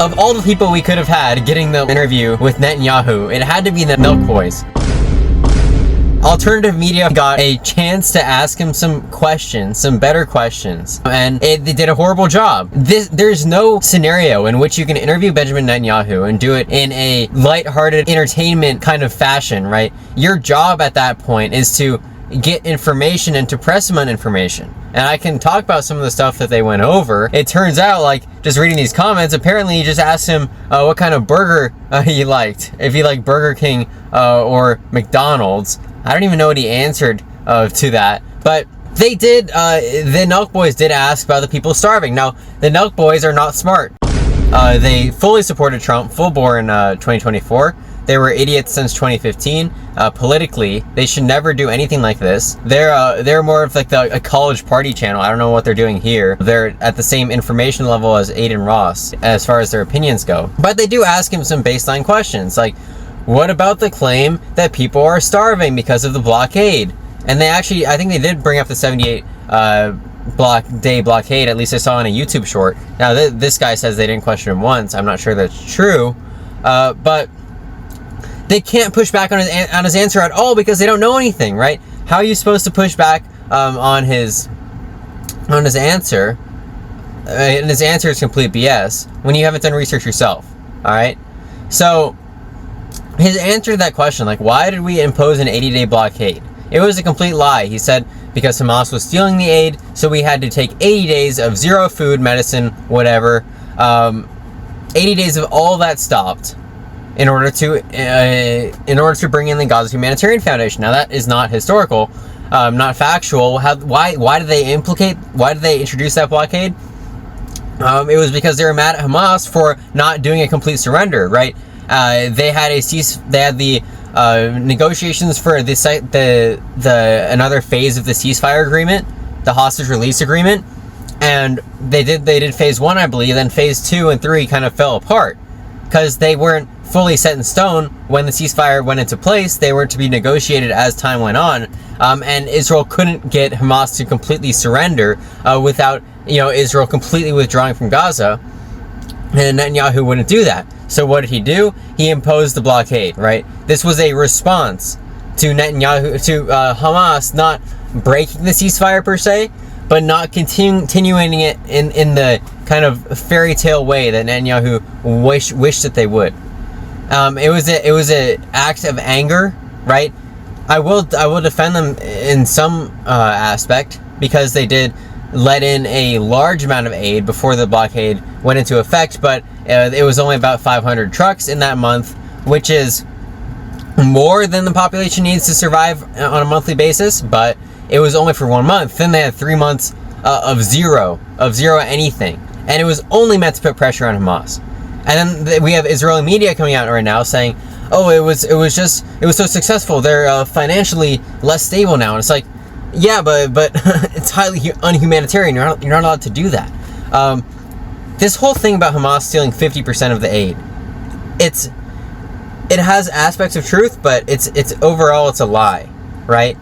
Of all the people we could have had getting the interview with Netanyahu, it had to be the NELK boys. Alternative media got a chance to ask him some questions, some better questions, and they did a horrible job. There's no scenario in which you can interview Benjamin Netanyahu and do it in a lighthearted entertainment kind of fashion, right? Your job at that point is to get information and to press him on information. And I can talk about some of the stuff that they went over. It turns out, like, just reading these comments, apparently you just asked him what kind of burger he liked. If he liked Burger King or McDonald's. I don't even know what he answered to that. But they did, the NELK boys did ask about the people starving. Now, the NELK boys are not smart. They fully supported Trump, full bore in 2024. They were idiots since 2015. Politically, they should never do anything like this. They're more of like a college party channel. I don't know what they're doing here. They're at the same information level as Aiden Ross as far as their opinions go. But they do ask him some baseline questions, like, what about the claim that people are starving because of the blockade? And they actually, I think they did bring up the 78 day blockade. At least I saw in a YouTube short. Now this guy says they didn't question him once. I'm not sure that's true, but they can't push back on his answer at all because they don't know anything, right? How are you supposed to push back on his answer? And his answer is complete BS when you haven't done research yourself. All right, so his answer to that question, like, why did we impose an 80-day blockade? It was a complete lie. He said because Hamas was stealing the aid, so we had to take 80 days of zero food, medicine, whatever. 80 days of all that stopped in order to bring in the Gaza Humanitarian Foundation. Now that is not historical, not factual. Why did they introduce that blockade? It was because they were mad at Hamas for not doing a complete surrender, right? They had the negotiations for another phase of the ceasefire agreement, the hostage release agreement, and they did phase 1, I believe. Then phase 2 and 3 kind of fell apart because they weren't fully set in stone when the ceasefire went into place. They were to be negotiated as time went on, and Israel couldn't get Hamas to completely surrender without Israel completely withdrawing from Gaza, and Netanyahu wouldn't do that. So what did he do? He imposed the blockade, right? This was a response to Hamas not breaking the ceasefire per se, but not continuing it in the kind of fairy tale way that Netanyahu wished that they would. It was an act of anger, right? I will defend them in some aspect because they did let in a large amount of aid before the blockade went into effect, but it was only about 500 trucks in that month, which is more than the population needs to survive on a monthly basis, but it was only for 1 month. Then they had 3 months of zero anything, and it was only meant to put pressure on Hamas. And then we have Israeli media coming out right now saying, oh, it was so successful, they're financially less stable now. And it's like, yeah, but it's highly unhumanitarian. You're not allowed to do that. This whole thing about Hamas stealing 50% of the aid, it has aspects of truth, but it's overall it's a lie, right?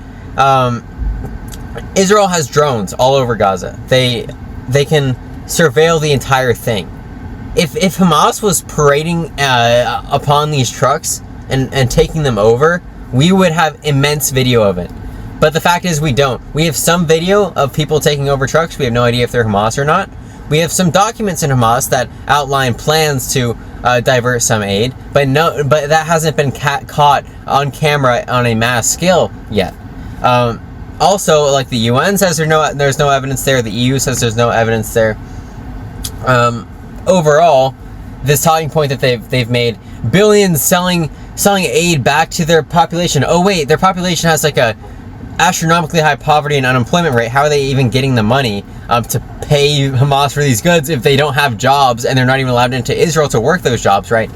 Israel has drones all over Gaza. They can surveil the entire thing. If Hamas was parading upon these trucks and taking them over, we would have immense video of it. But the fact is we don't. We have some video of people taking over trucks. We have no idea if they're Hamas or not. We have some documents in Hamas that outline plans to divert some aid, but that hasn't been caught on camera on a mass scale yet. Also, like, the UN says there's no evidence there. The EU says there's no evidence there. Overall, this talking point that they've made, billions selling aid back to their population. Oh wait, their population has like a astronomically high poverty and unemployment rate. How are they even getting the money to pay Hamas for these goods if they don't have jobs and they're not even allowed into Israel to work those jobs, right?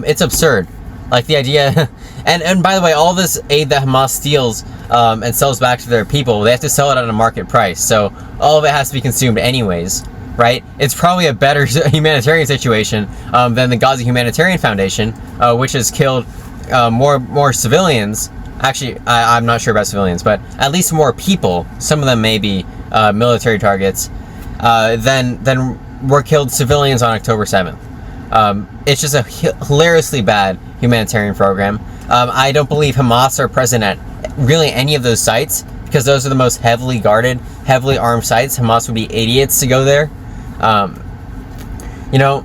It's absurd. Like, the idea, and by the way, all this aid that Hamas steals and sells back to their people, they have to sell it at a market price, so all of it has to be consumed anyways, right? It's probably a better humanitarian situation than the Gaza Humanitarian Foundation, which has killed more civilians. Actually, I'm not sure about civilians, but at least more people, some of them may be military targets, than were killed civilians on October 7th. It's just a hilariously bad humanitarian program. I don't believe Hamas are present at really any of those sites, because those are the most heavily guarded, heavily armed sites. Hamas would be idiots to go there. You know,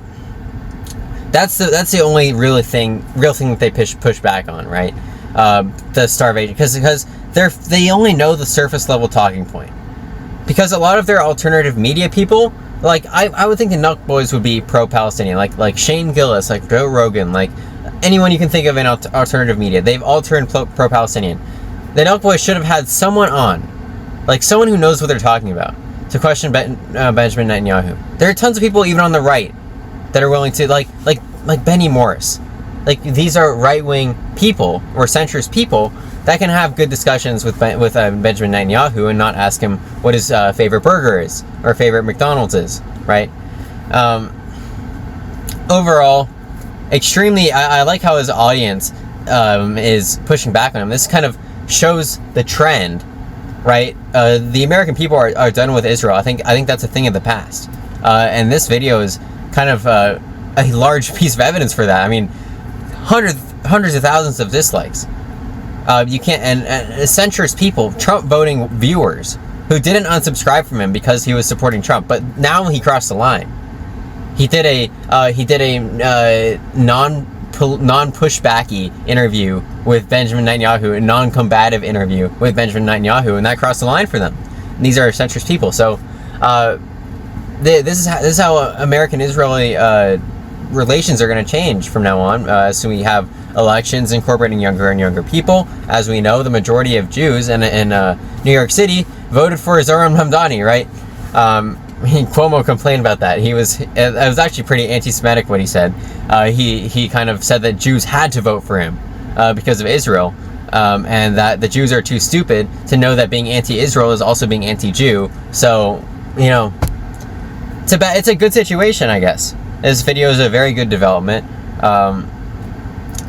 that's the only real thing that they push back on, right? The starvation, because they only know the surface level talking point. Because a lot of their alternative media people, like I would think the NELK boys would be pro-Palestinian, like Shane Gillis, like Joe Rogan, like anyone you can think of in alternative media. They've all turned pro-Palestinian. The NELK boys should have had someone on, like someone who knows what they're talking about, to question Benjamin Netanyahu. There are tons of people even on the right that are willing to, like Benny Morris. Like, these are right-wing people or centrist people that can have good discussions with Benjamin Netanyahu and not ask him what his favorite burger is or favorite McDonald's is, right? Overall, extremely, I like how his audience is pushing back on him. This kind of shows the trend, right? The American people are done with Israel. I think that's a thing of the past, and this video is kind of a large piece of evidence for that. I mean, hundreds of thousands of dislikes. You can't, and centrist people, Trump voting viewers who didn't unsubscribe from him because he was supporting Trump, but now he crossed the line. He did a non-pushbacky interview with Benjamin Netanyahu, a non-combative interview with Benjamin Netanyahu, and that crossed the line for them. And these are centrist people. So this is how American-Israeli relations are going to change from now on. So we have elections incorporating younger and younger people. As we know, the majority of Jews in New York City voted for Zohran Mamdani, right? Cuomo complained about that. It was actually pretty anti-Semitic what he said. He kind of said that Jews had to vote for him because of Israel, and that the Jews are too stupid to know that being anti-Israel is also being anti-Jew. So, you know, it's a good situation, I guess. This video is a very good development.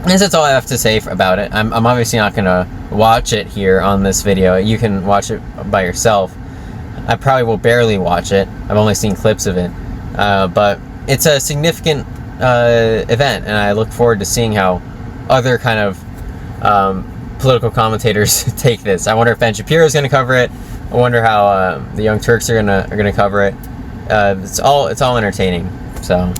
That's all I have to say about it. I'm obviously not going to watch it here on this video. You can watch it by yourself. I probably will barely watch it. I've only seen clips of it. But it's a significant event, and I look forward to seeing how other kind of political commentators take this. I wonder if Ben Shapiro is going to cover it. I wonder how the Young Turks are gonna cover it. It's all entertaining. So.